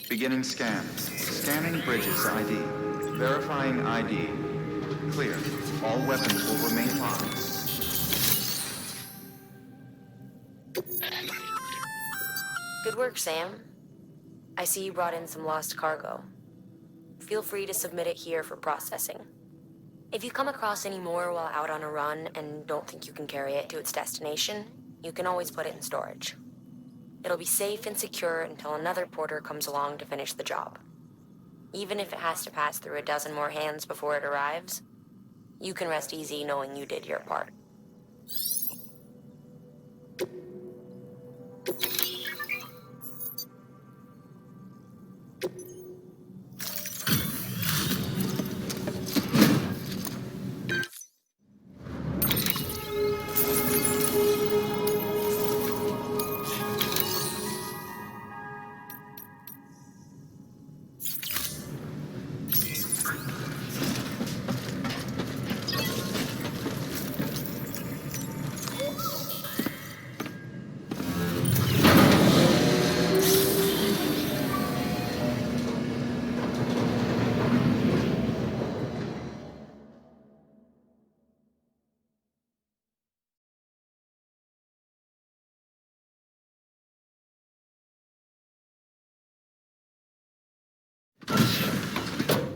Beginning scan. Scanning bridges ID. Verifying ID. Clear. All weapons will remain locked. Good work, Sam. I see you brought in some lost cargo. Feel free to submit it here for processing. If you come across any more while out on a run and don't think you can carry it to its destination, you can always put it in storage. It'll be safe and secure until another porter comes along to finish the job. Even if it has to pass through a dozen more hands before it arrives, you can rest easy knowing you did your part.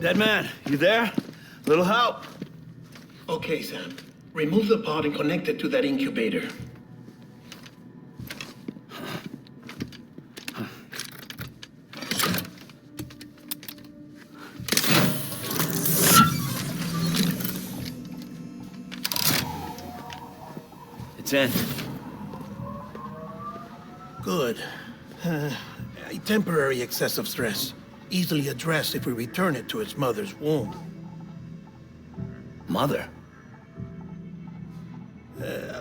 Dead man, you there? Little help? Okay, Sam. Remove the pod and connect it to that incubator. It's in. Good. A temporary excessive stress. Easily addressed if we return it to its mother's womb. Mother?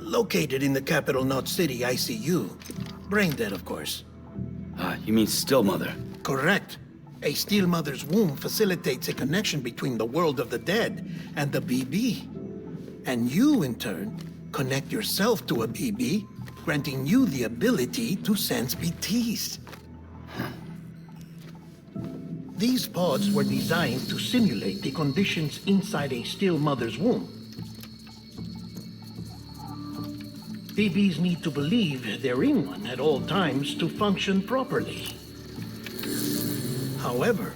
Located in the capital Knot City ICU. Brain dead, of course. You mean still mother? Correct. A still mother's womb facilitates a connection between the world of the dead and the BB. And you, in turn, connect yourself to a BB, granting you the ability to sense BTs. These pods were designed to simulate the conditions inside a still mother's womb. BBs need to believe they're in one at all times to function properly. However,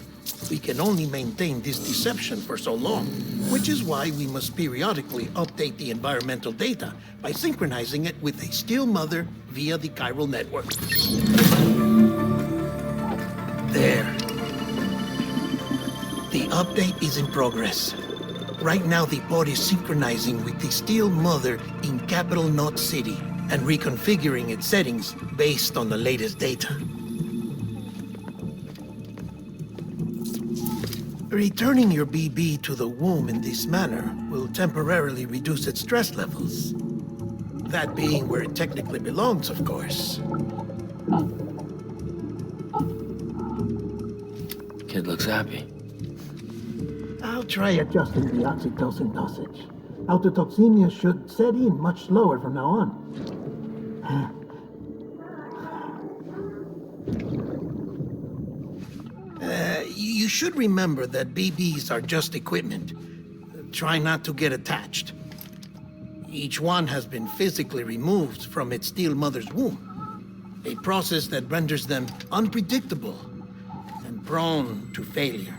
we can only maintain this deception for so long, which is why we must periodically update the environmental data by synchronizing it with a still mother via the chiral network. There. The update is in progress. Right now, the pod is synchronizing with the still mother in capital Knot City and reconfiguring its settings based on the latest data. Returning your BB to the womb in this manner will temporarily reduce its stress levels. That being where it technically belongs, of course. Kid looks happy. I'll try adjusting the oxytocin dosage. Autotoxemia should set in much slower from now on. You should remember that BBs are just equipment. Try not to get attached. Each one has been physically removed from its still mother's womb. A process that renders them unpredictable and prone to failure.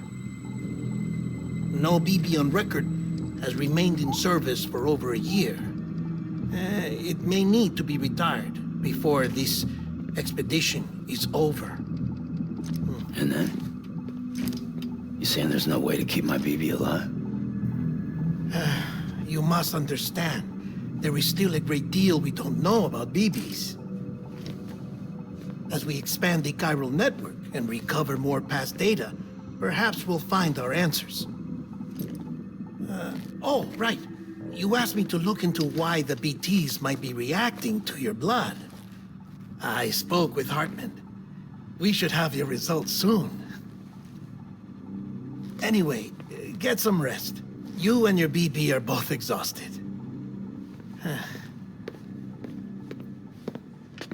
No BB on record has remained in service for over a year. It may need to be retired before this expedition is over. And then? You saying there's no way to keep my BB alive? You must understand, there is still a great deal we don't know about BBs. As we expand the chiral network and recover more past data, perhaps we'll find our answers. Oh, right. You asked me to look into why the BTs might be reacting to your blood. I spoke with Hartman. We should have your results soon. Anyway, get some rest. You and your BB are both exhausted.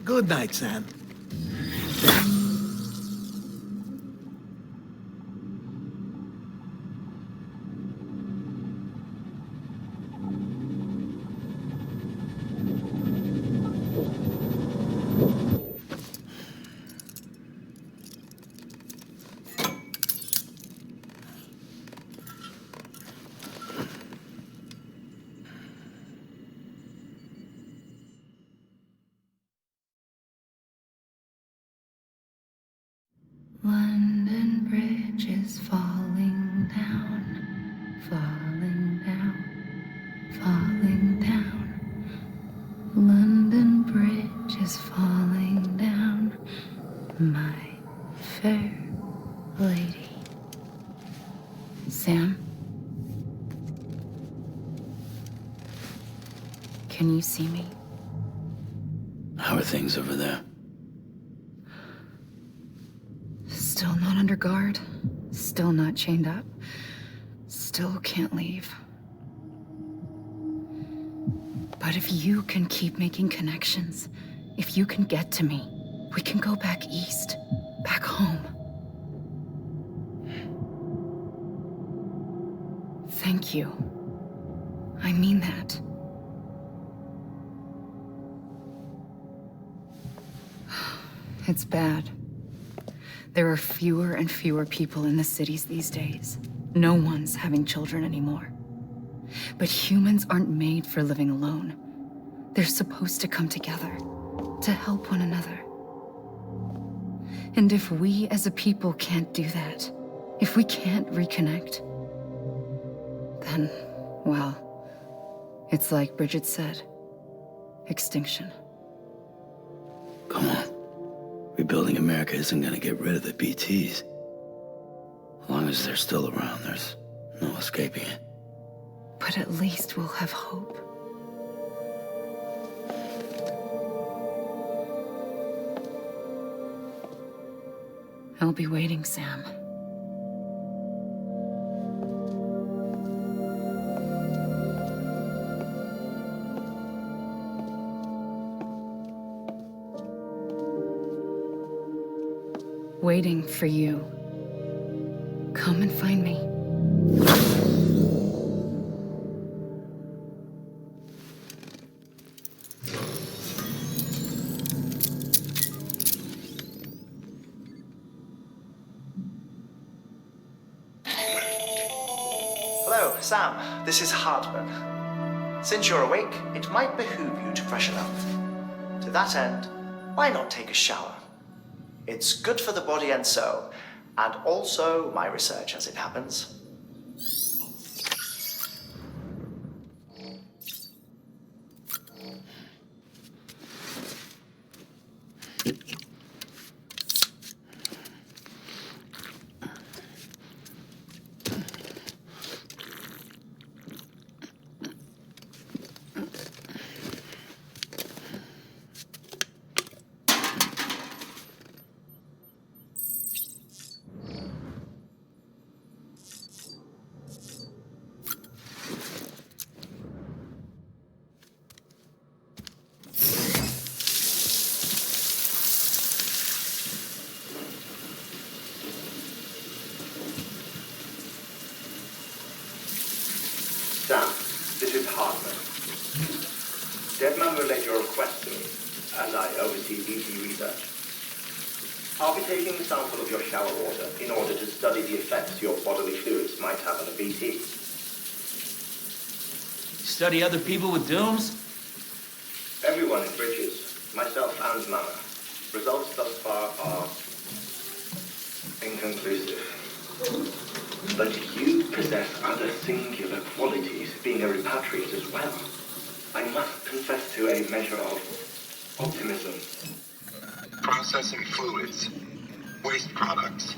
Good night, Sam. London Bridge is falling down, falling down, falling down. London Bridge is falling down, my fair lady. Sam? Can you see me? How are things over there? Still not under guard. Still not chained up. Still can't leave. But if you can keep making connections, if you can get to me, we can go back east, back home. Thank you. I mean that. It's bad. There are fewer and fewer people in the cities these days. No one's having children anymore. But humans aren't made for living alone. They're supposed to come together, to help one another. And if we as a people can't do that, if we can't reconnect, then, well, it's like Bridget said, extinction. Come on. Rebuilding America isn't gonna get rid of the BTs. As long as they're still around, there's no escaping it. But at least we'll have hope. I'll be waiting, Sam. Waiting for you. Come and find me. Hello, Sam. This is Hartman. Since you're awake, it might behoove you to freshen up. To that end, why not take a shower? It's good for the body and soul, and also my research as it happens. Sam, this is Hartman. Deadman relayed your request to me, and I oversee BT research. I'll be taking a sample of your shower water in order to study the effects your bodily fluids might have on a BT. Study other people with dooms? Everyone in Bridges, myself and Mama. Results thus far are inconclusive. But you possess other singular qualities, being a repatriate as well. I must confess to a measure of optimism. Processing fluids, waste products,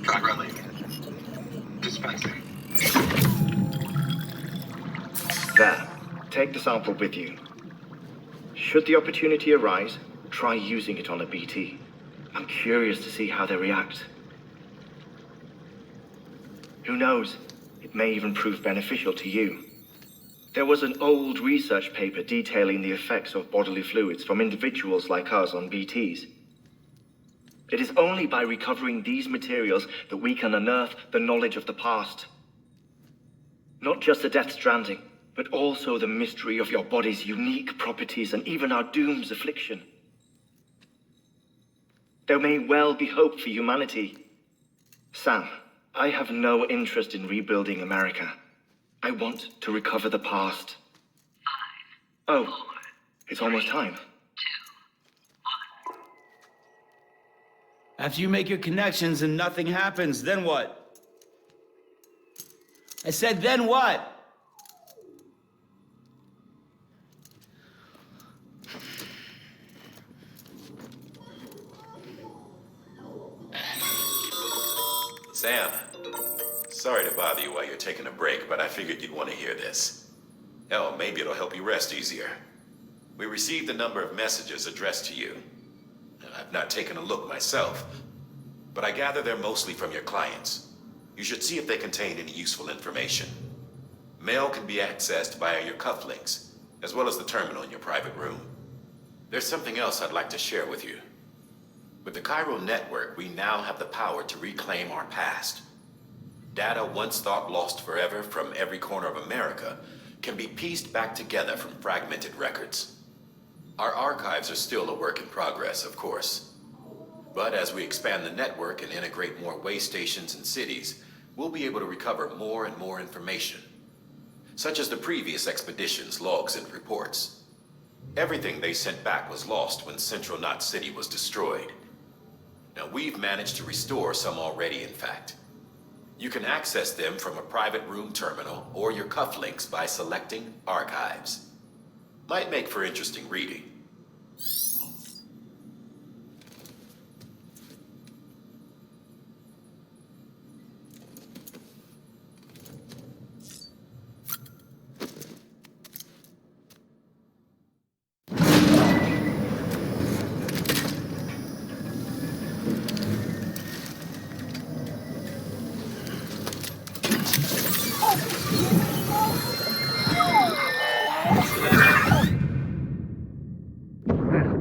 drilling, dispensing. There, take the sample with you. Should the opportunity arise, try using it on a BT. I'm curious to see how they react. Who knows? It may even prove beneficial to you. There was an old research paper detailing the effects of bodily fluids from individuals like us on BTs. It is only by recovering these materials that we can unearth the knowledge of the past. Not just the Death Stranding, but also the mystery of your body's unique properties and even our doom's affliction. There may well be hope for humanity. Sam, I have no interest in rebuilding America. I want to recover the past. 5, oh, 4, it's almost time. 2, 1. After you make your connections and nothing happens, then what? I said, then what? Sam, sorry to bother you while you're taking a break, but I figured you'd want to hear this. Hell, maybe it'll help you rest easier. We received a number of messages addressed to you. I've not taken a look myself, but I gather they're mostly from your clients. You should see if they contain any useful information. Mail can be accessed via your cufflinks, as well as the terminal in your private room. There's something else I'd like to share with you. With the Chiral network, we now have the power to reclaim our past. Data once thought lost forever from every corner of America can be pieced back together from fragmented records. Our archives are still a work in progress, of course. But as we expand the network and integrate more way stations and cities, we'll be able to recover more and more information, such as the previous expedition's logs and reports. Everything they sent back was lost when Central Knot City was destroyed. Now, we've managed to restore some already, in fact. You can access them from a private room terminal or your cufflinks by selecting Archives. Might make for interesting reading.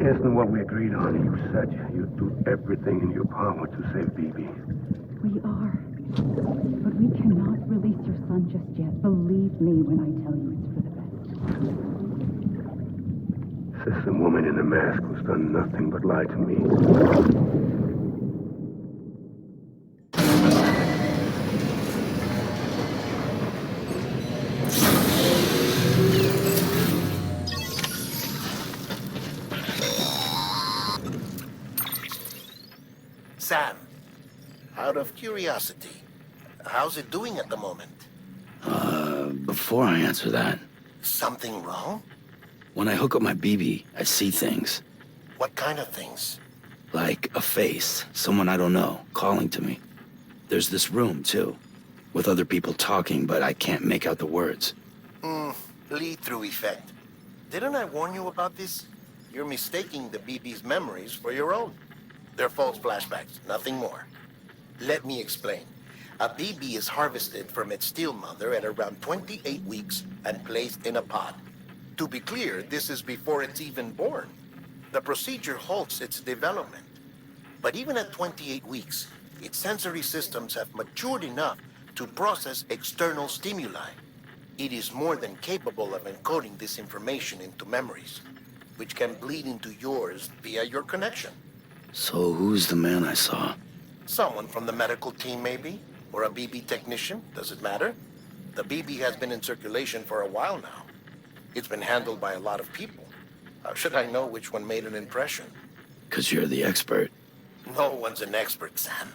Isn't what we agreed on. You said you'd do everything in your power to save BB. We are. But we cannot release your son just yet. Believe me when I tell you it's for the best. Sister woman in the mask who's done nothing but lie to me. Sam, out of curiosity, how's it doing at the moment? Before I answer that, Something wrong? when I hook up my BB, I see things. What kind of things? Like a face, someone I don't know, calling to me. There's this room, too, with other people talking, but I can't make out the words. Lead-through effect. Didn't I warn you about this? You're mistaking the BB's memories for your own. They're false flashbacks, nothing more. Let me explain. A BB is harvested from its steel mother at around 28 weeks and placed in a pod. To be clear, this is before it's even born. The procedure halts its development. But even at 28 weeks, its sensory systems have matured enough to process external stimuli. It is more than capable of encoding this information into memories, which can bleed into yours via your connection. So who's the man I saw? Someone from the medical team, maybe? Or a BB technician? Does it matter? The BB has been in circulation for a while now. It's been handled by a lot of people. How should I know which one made an impression? 'Cause you're the expert. No one's an expert, Sam.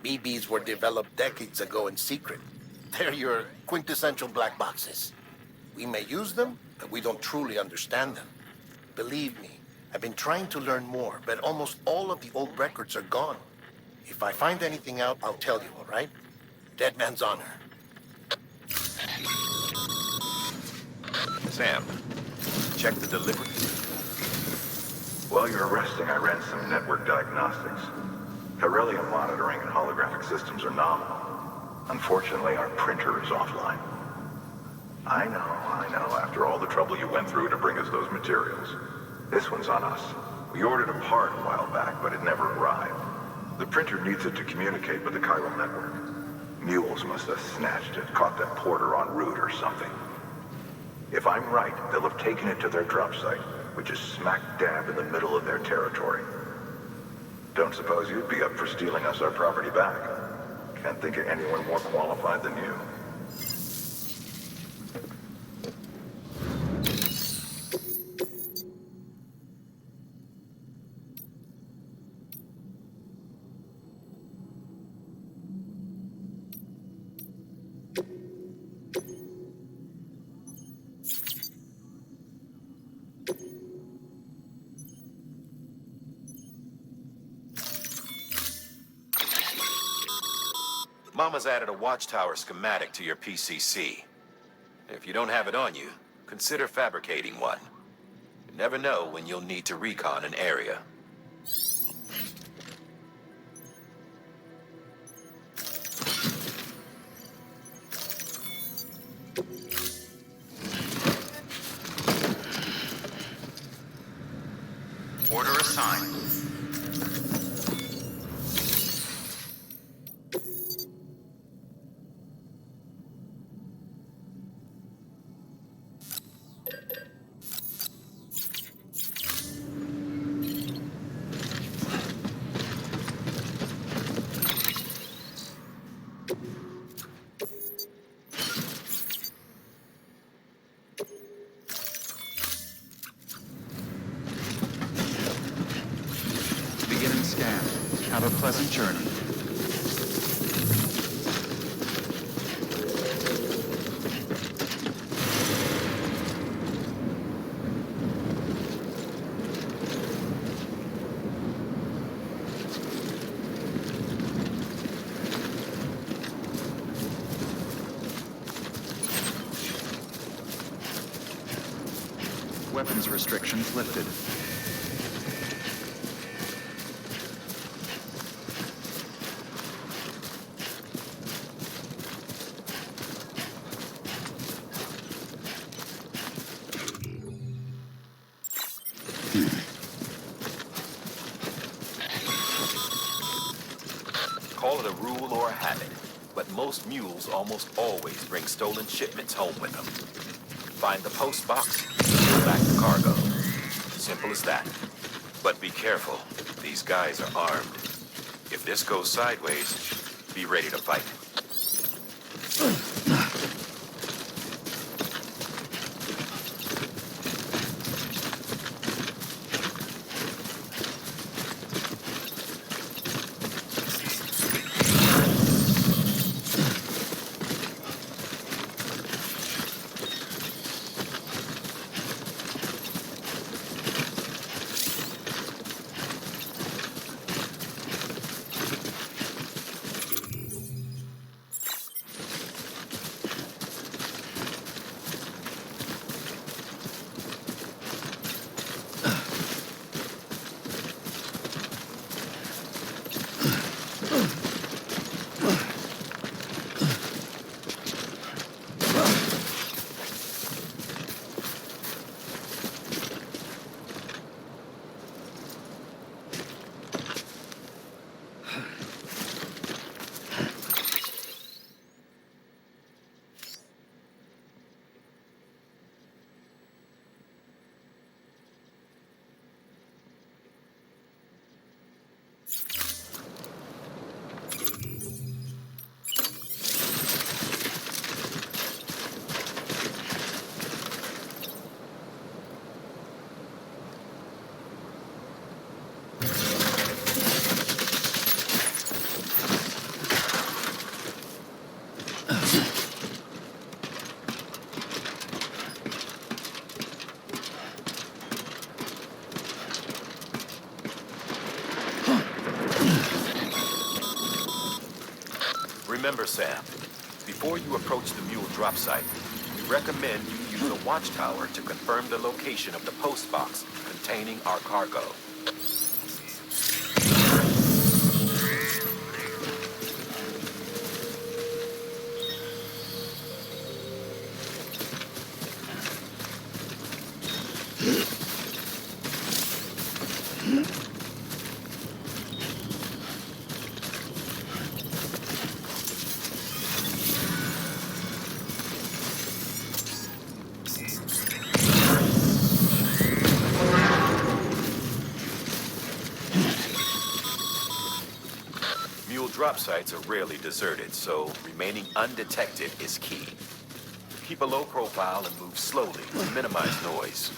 BBs were developed decades ago in secret. They're your quintessential black boxes. We may use them, but we don't truly understand them. Believe me, I've been trying to learn more, but almost all of the old records are gone. If I find anything out, I'll tell you, all right? Dead man's honor. Sam, check the delivery. While you're resting, I ran some network diagnostics. Beryllium monitoring and holographic systems are nominal. Unfortunately, our printer is offline. I know. After all the trouble you went through to bring us those materials. This one's on us. We ordered a part a while back, but it never arrived. The printer needs it to communicate with the chiral network. Mules must have snatched it, caught that porter en route or something. If I'm right, they'll have taken it to their drop site, which is smack dab in the middle of their territory. Don't suppose you'd be up for stealing us our property back? Can't think of anyone more qualified than you. Mama's added a watchtower schematic to your PCC. If you don't have it on you, consider fabricating one. You never know when you'll need to recon an area. Order assigned. Beginning scan. Have a pleasant journey. Weapons restrictions lifted. Call it a rule or a habit, but most mules almost always bring stolen shipments home with them. Find the post box, pull back the cargo. Simple as that. But be careful. These guys are armed. If this goes sideways, be ready to fight. Remember, Sam, before you approach the mule drop site, we recommend you use a watchtower to confirm the location of the post box containing our cargo. Drop sites are rarely deserted, so remaining undetected is key. Keep a low profile and move slowly to minimize noise.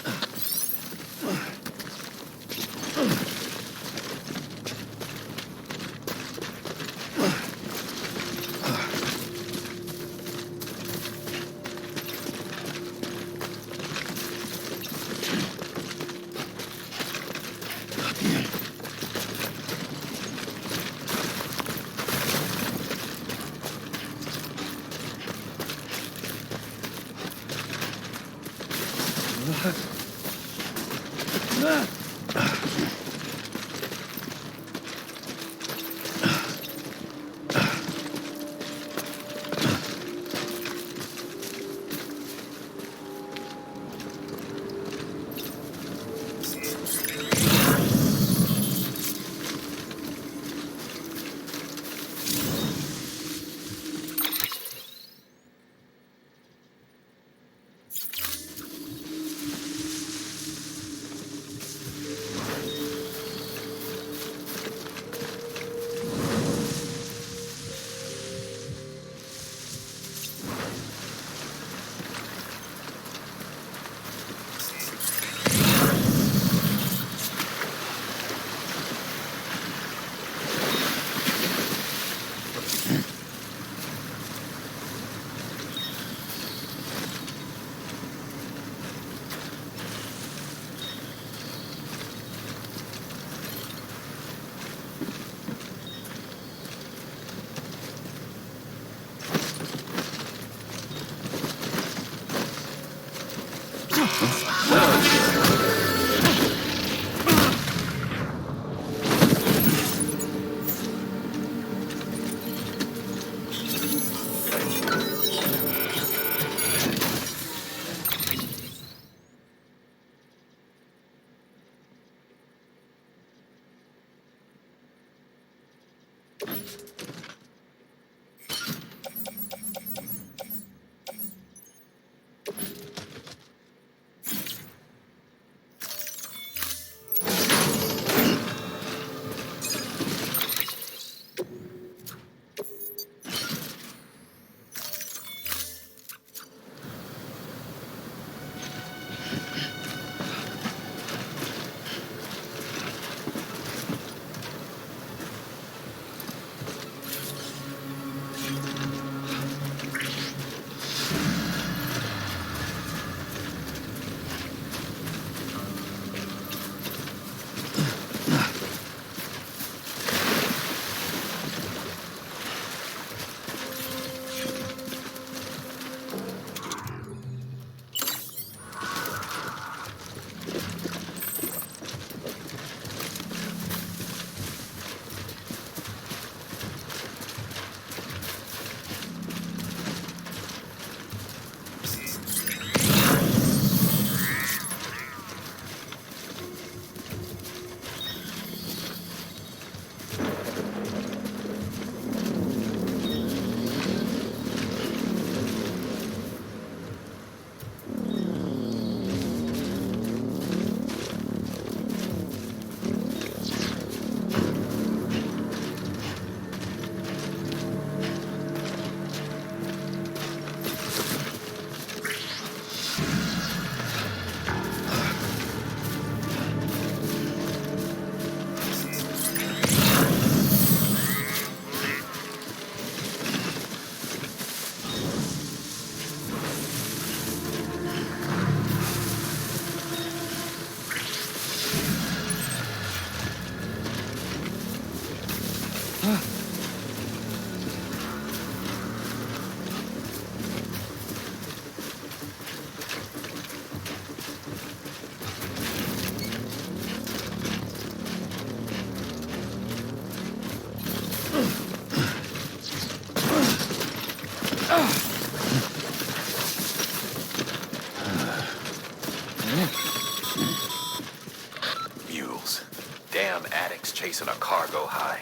Chasing a cargo high.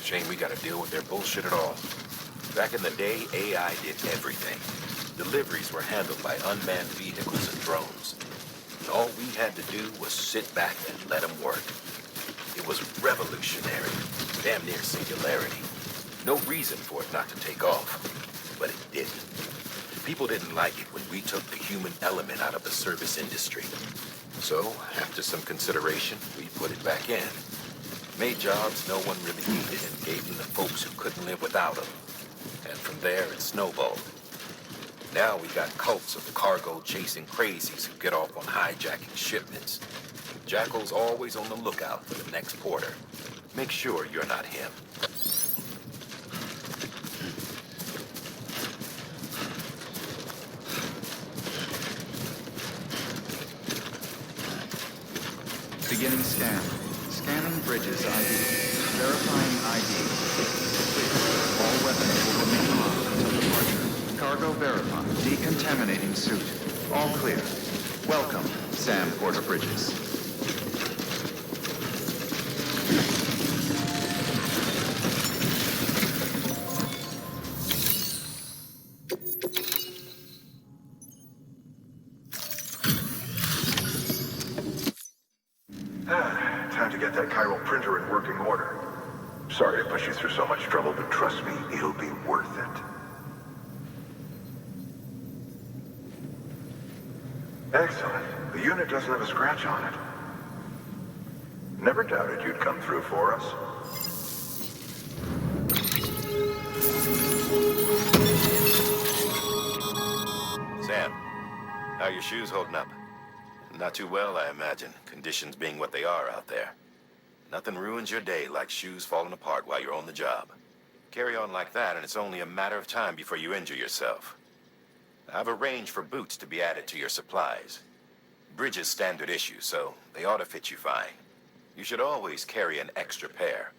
Shame we gotta deal with their bullshit at all. Back in the day, AI did everything. Deliveries were handled by unmanned vehicles and drones. And all we had to do was sit back and let them work. It was revolutionary, damn near singularity. No reason for it not to take off, but it didn't. People didn't like it when we took the human element out of the service industry. So, after some consideration, we put it back in. Made jobs no one really needed and gave them to folks who couldn't live without them. And from there, it snowballed. Now we got cults of cargo-chasing crazies who get off on hijacking shipments. Jackal's always on the lookout for the next porter. Make sure you're not him. Scan. Scanning bridges ID. Verifying ID. Clear. All weapons will remain on until departure. Cargo verified. Decontaminating suit. All clear. Welcome, Sam Porter Bridges. Time to get that chiral printer in working order. Sorry to push you through so much trouble, but trust me, it'll be worth it. Excellent. The unit doesn't have a scratch on it. Never doubted you'd come through for us. Sam, how are your shoes holding up? Not too well, I imagine, conditions being what they are out there. Nothing ruins your day like shoes falling apart while you're on the job. Carry on like that, and it's only a matter of time before you injure yourself. I've arranged for boots to be added to your supplies. Bridges standard issue, so they ought to fit you fine. You should always carry an extra pair.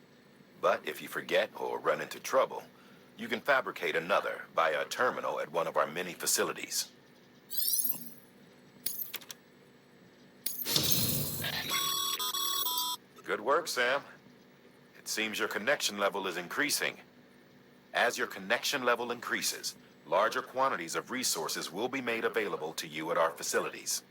But if you forget or run into trouble, you can fabricate another via a terminal at one of our many facilities. Good work, Sam. It seems your connection level is increasing. As your connection level increases, larger quantities of resources will be made available to you at our facilities.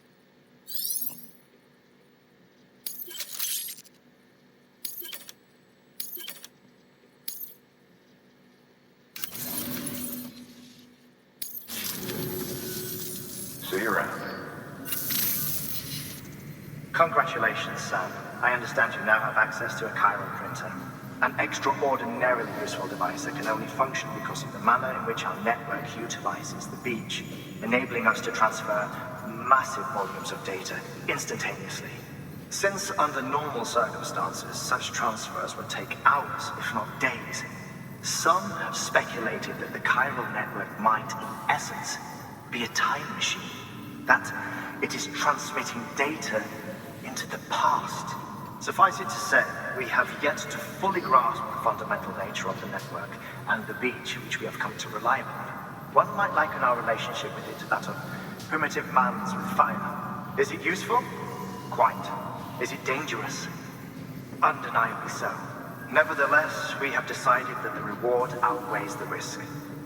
See you around. Congratulations, Sam. I understand you now have access to a chiral printer. An extraordinarily useful device that can only function because of the manner in which our network utilizes the beach, enabling us to transfer massive volumes of data instantaneously. Since under normal circumstances, such transfers would take hours, if not days, some have speculated that the chiral network might, in essence, be a time machine. That it is transmitting data into the past. Suffice it to say, we have yet to fully grasp the fundamental nature of the network and the beach which we have come to rely on. One might liken our relationship with it to that of primitive man's with fire. Is it useful? Quite. Is it dangerous? Undeniably so. Nevertheless, we have decided that the reward outweighs the risk.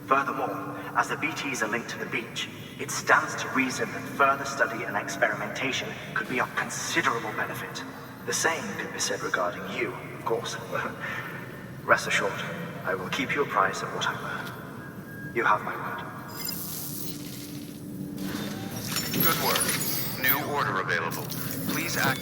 Furthermore, as the BTs are linked to the beach, it stands to reason that further study and experimentation could be of considerable benefit. The same could be said regarding you, of course. Rest assured, I will keep you apprised of what I learn. You have my word. Good work. New order available. Please act.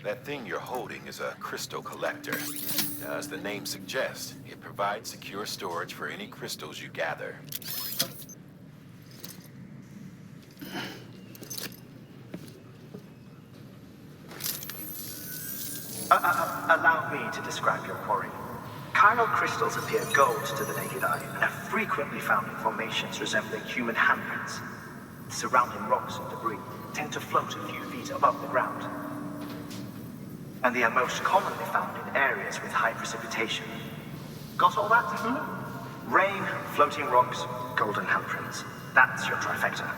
That thing you're holding is a crystal collector. As the name suggests, it provides secure storage for any crystals you gather. Allow me to describe your quarry. Chiral crystals appear gold to the naked eye and are frequently found in formations resembling human handprints. Surrounding rocks and debris tend to float a few feet above the ground. And they are most commonly found in areas with high precipitation. Got all that? Rain, floating rocks, golden handprints. That's your trifecta.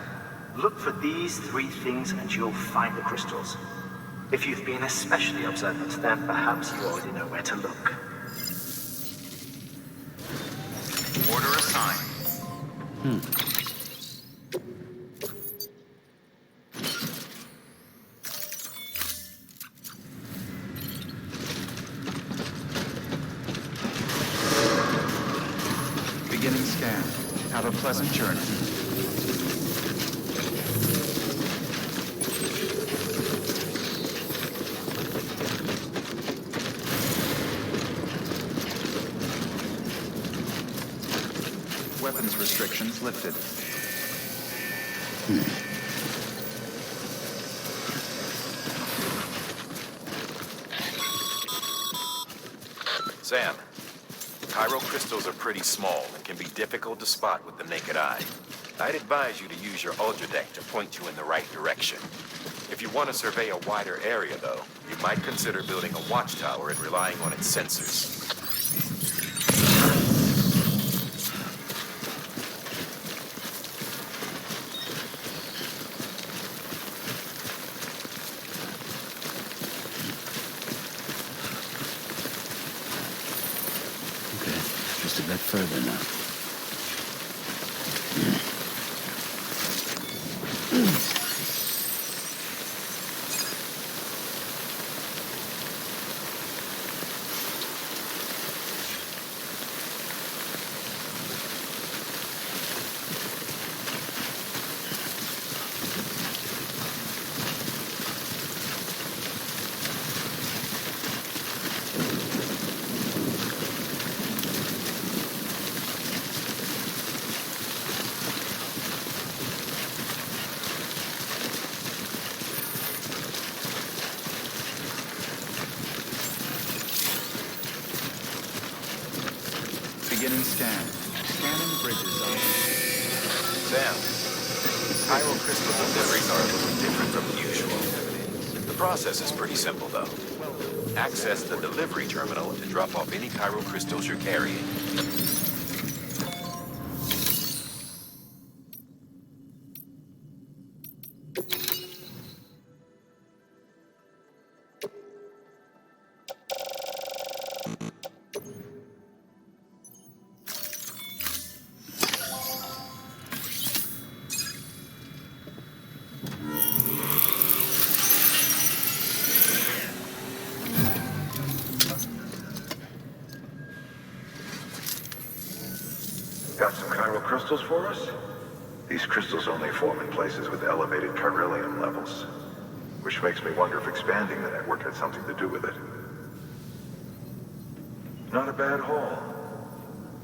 Look for these three things and you'll find the crystals. If you've been especially observant, then perhaps you already know where to look. Order assigned. Beginning scan. Have a pleasant journey. Weapons restrictions lifted. Sam, chiral crystals are pretty small and can be difficult to spot with the naked eye. I'd advise you to use your ultradeck to point you in the right direction. If you want to survey a wider area, though, you might consider building a watchtower and relying on its sensors. Just a bit further now. Beginning scan. Scanning bridges on. Sam, chiral crystal deliveries are a little different from usual. The process is pretty simple, though. Access the delivery terminal to drop off any chiral crystals you're carrying. Got some chiral crystals for us? These crystals only form in places with elevated chiralium levels, which makes me wonder if expanding the network had something to do with it. Not a bad haul.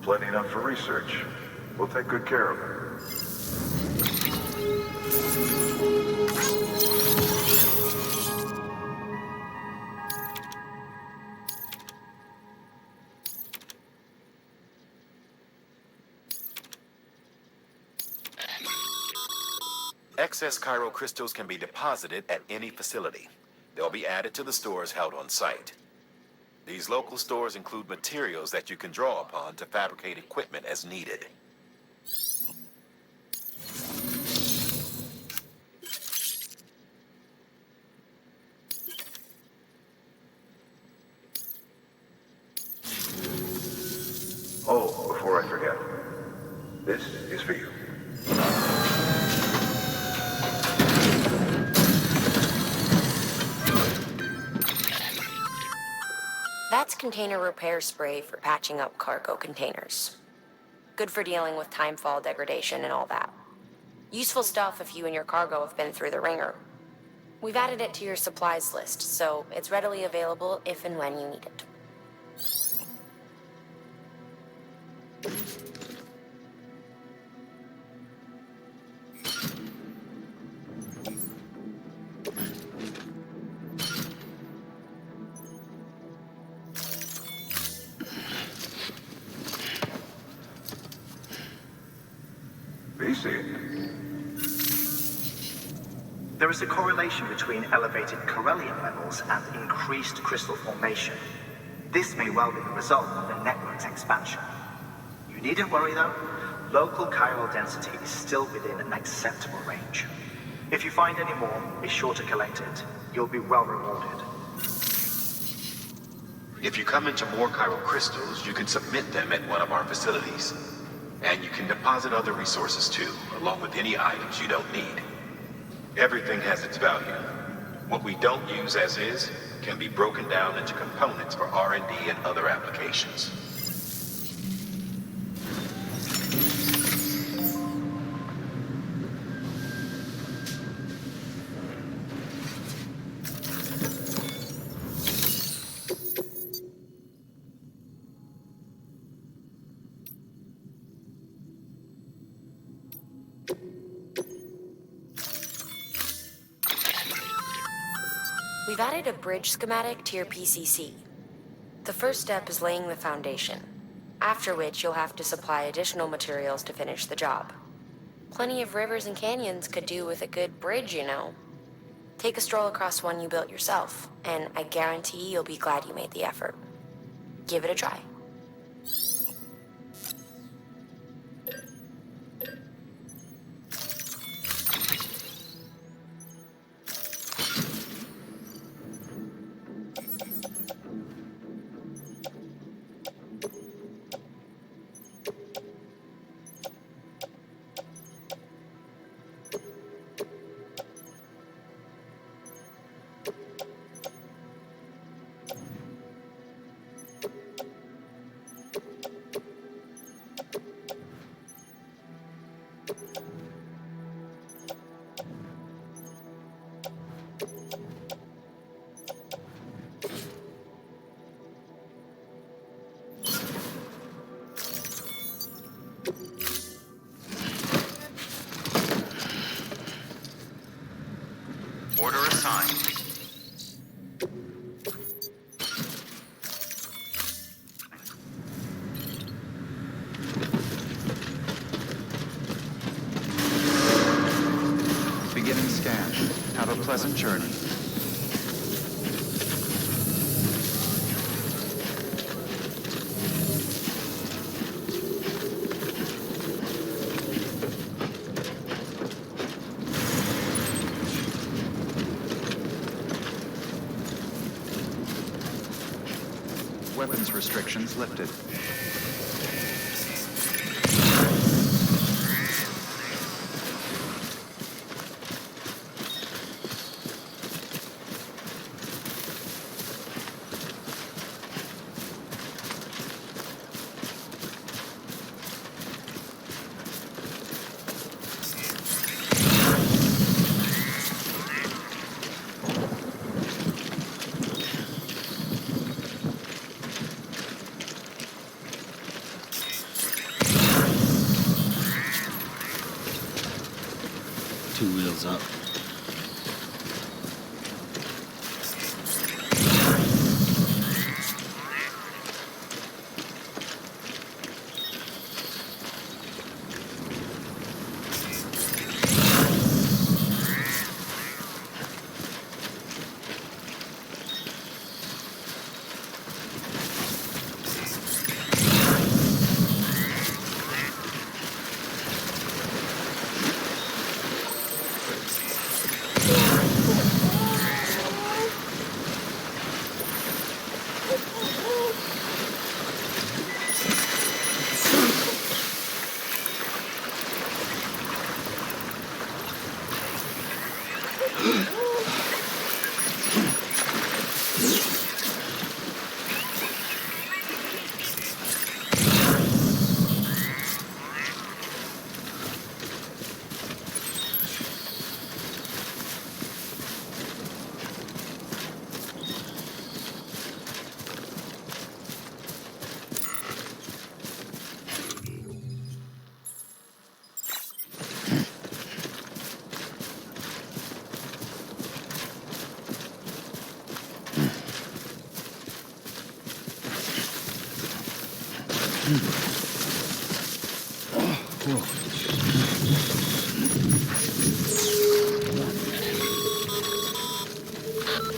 Plenty enough for research. We'll take good care of it. Excess chiral crystals can be deposited at any facility. They'll be added to the stores held on site. These local stores include materials that you can draw upon to fabricate equipment as needed. Oh, before I forget, this is for you. That's container repair spray for patching up cargo containers. Good for dealing with timefall degradation and all that. Useful stuff if you and your cargo have been through the ringer. We've added it to your supplies list, so it's readily available if and when you need it. There is a correlation between elevated chiralium levels and increased crystal formation. This may well be the result of the network's expansion. You needn't worry though. Local chiral density is still within an acceptable range. If you find any more, be sure to collect it. You'll be well rewarded. If you come into more chiral crystals, you can submit them at one of our facilities. And you can deposit other resources too, along with any items you don't need. Everything has its value. What we don't use as is can be broken down into components for R&D and other applications. We've added a bridge schematic to your PCC. The first step is laying the foundation, after which you'll have to supply additional materials to finish the job. Plenty of rivers and canyons could do with a good bridge, you know. Take a stroll across one you built yourself, and I guarantee you'll be glad you made the effort. Give it a try. Order assigned. Beginning scan. Have a pleasant journey. Weapons restrictions lifted. Two wheels up.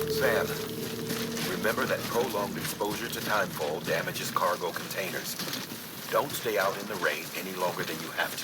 Sam, remember that prolonged exposure to timefall damages cargo containers. Don't stay out in the rain any longer than you have to.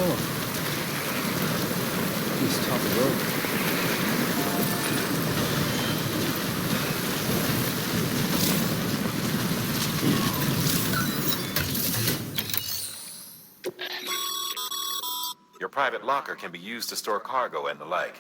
Oh. He's tough road. Your private locker can be used to store cargo and the like.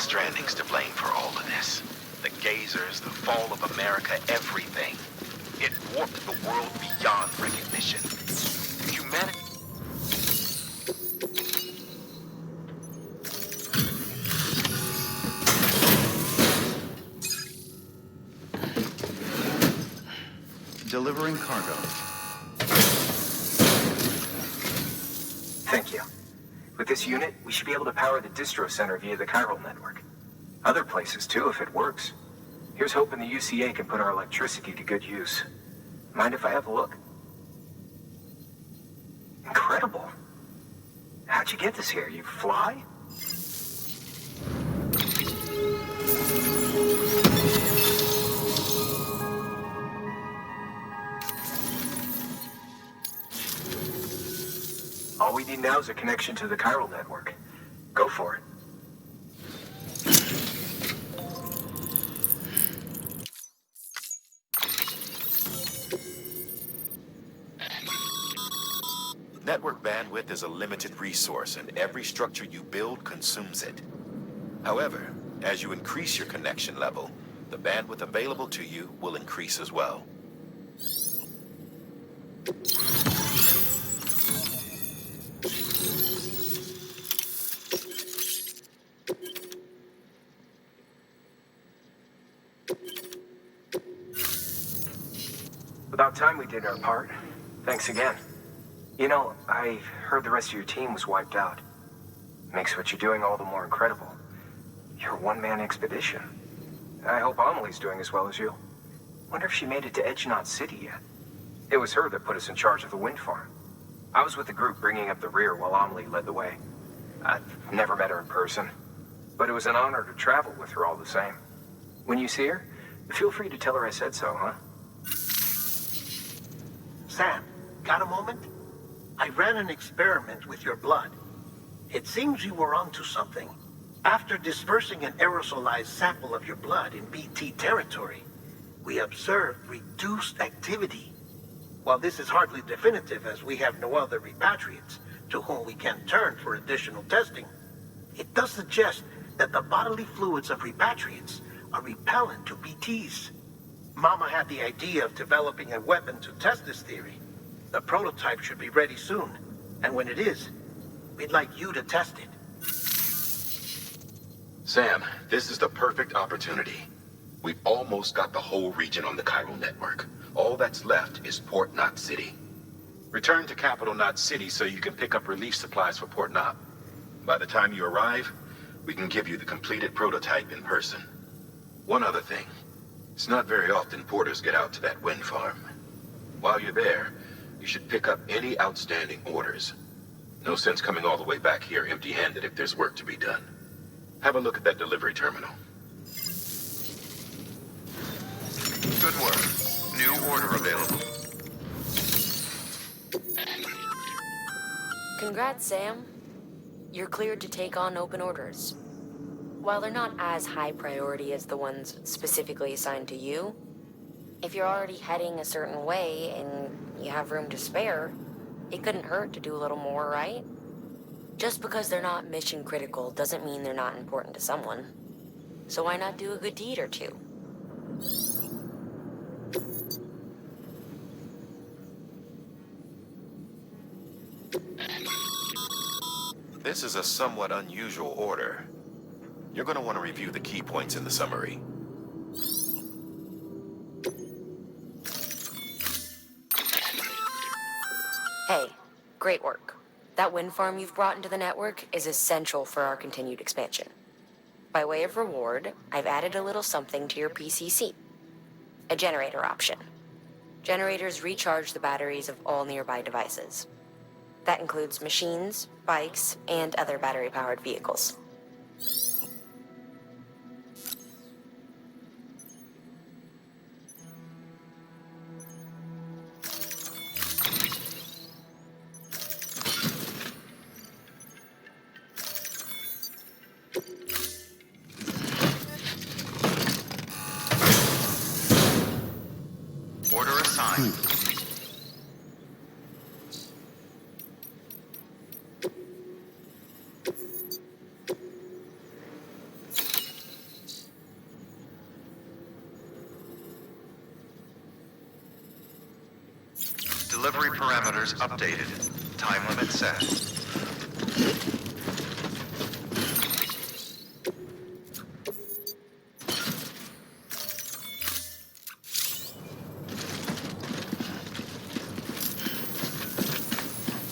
Stranding's to blame for all of this. The gazers, the fall of America, everything. It warped the world beyond recognition. Humanity... Delivering cargo. Thank you. With this unit, we should be able to power the distro center via the chiral network. Other places too, if it works. Here's hoping the UCA can put our electricity to good use. Mind if I have a look? Incredible. How'd you get this here? You fly? All we need now is a connection to the chiral network. Go for it. Network bandwidth is a limited resource, and every structure you build consumes it. However, as you increase your connection level, the bandwidth available to you will increase as well. About time we did our part. Thanks again. You know, I heard the rest of your team was wiped out. Makes what you're doing all the more incredible. You're a one-man expedition. I hope Amelie's doing as well as you. Wonder if she made it to Edgenot City yet. It was her that put us in charge of the wind farm. I was with the group bringing up the rear while Amelie led the way. I've never met her in person, but it was an honor to travel with her all the same. When you see her, feel free to tell her I said so, huh? Sam, got a moment? I ran an experiment with your blood. It seems you were onto something. After dispersing an aerosolized sample of your blood in BT territory, we observed reduced activity. While this is hardly definitive, as we have no other repatriates to whom we can turn for additional testing, it does suggest that the bodily fluids of repatriates are repellent to BTs. Mama had the idea of developing a weapon to test this theory. The prototype should be ready soon, and when it is, we'd like you to test it. Sam, this is the perfect opportunity. We've almost got the whole region on the chiral network. All that's left is Port Knot City. Return to Capital Knot City so you can pick up relief supplies for Port Knot. By the time you arrive, we can give you the completed prototype in person. One other thing. It's not very often porters get out to that wind farm. While you're there, you should pick up any outstanding orders. No sense coming all the way back here empty-handed if there's work to be done. Have a look at that delivery terminal. Good work. New order available. Congrats, Sam. You're cleared to take on open orders. While they're not as high priority as the ones specifically assigned to you, if you're already heading a certain way and you have room to spare, it couldn't hurt to do a little more, right? Just because they're not mission critical doesn't mean they're not important to someone. So why not do a good deed or two? This is a somewhat unusual order. You're going to want to review the key points in the summary. Hey, great work. That wind farm you've brought into the network is essential for our continued expansion. By way of reward, I've added a little something to your PCC. A generator option. Generators recharge the batteries of all nearby devices. That includes machines, bikes, and other battery-powered vehicles. Order assigned. Delivery parameters updated. Time limit set.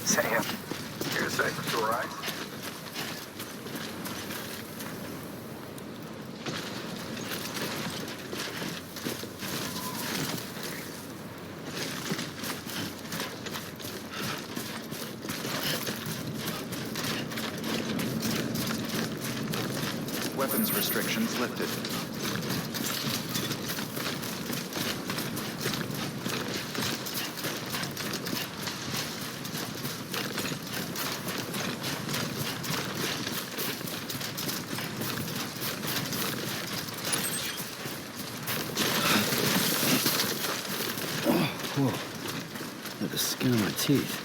Sam, you're safe to rise. Weapons restrictions lifted. Whoa. Look at the skin on my teeth.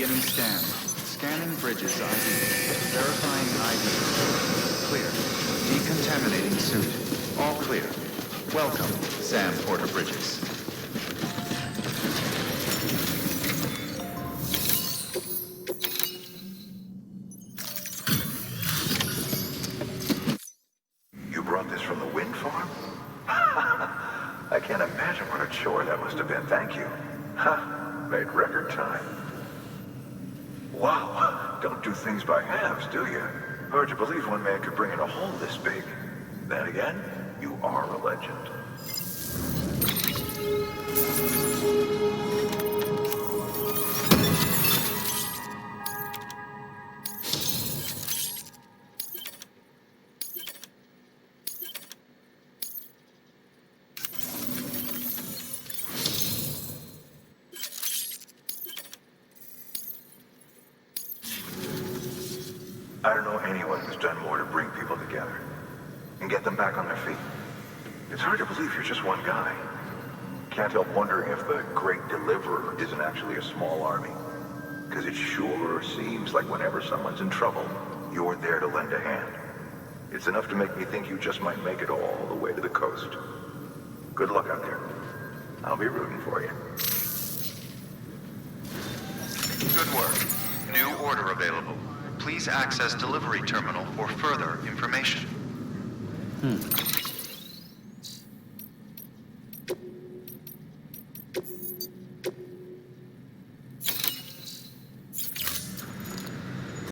Beginning scan. Scanning bridges ID. Verifying ID. Clear. Decontaminating suit. All clear. Welcome, Sam Porter Bridges. You brought this from the wind farm? I can't imagine what a chore that must have been. Thank you. Ha! Made record time. Wow, don't do things by halves, do you? Hard to believe one man could bring in a hole this big. Then again, you are a legend. I don't know anyone who's done more to bring people together and get them back on their feet. It's hard to believe you're just one guy. Can't help wondering if the Great Deliverer isn't actually a small army. Because it sure seems like whenever someone's in trouble, you're there to lend a hand. It's enough to make me think you just might make it all the way to the coast. Good luck out there. I'll be rooting for you. Good work. New order available. Please access delivery terminal for further information.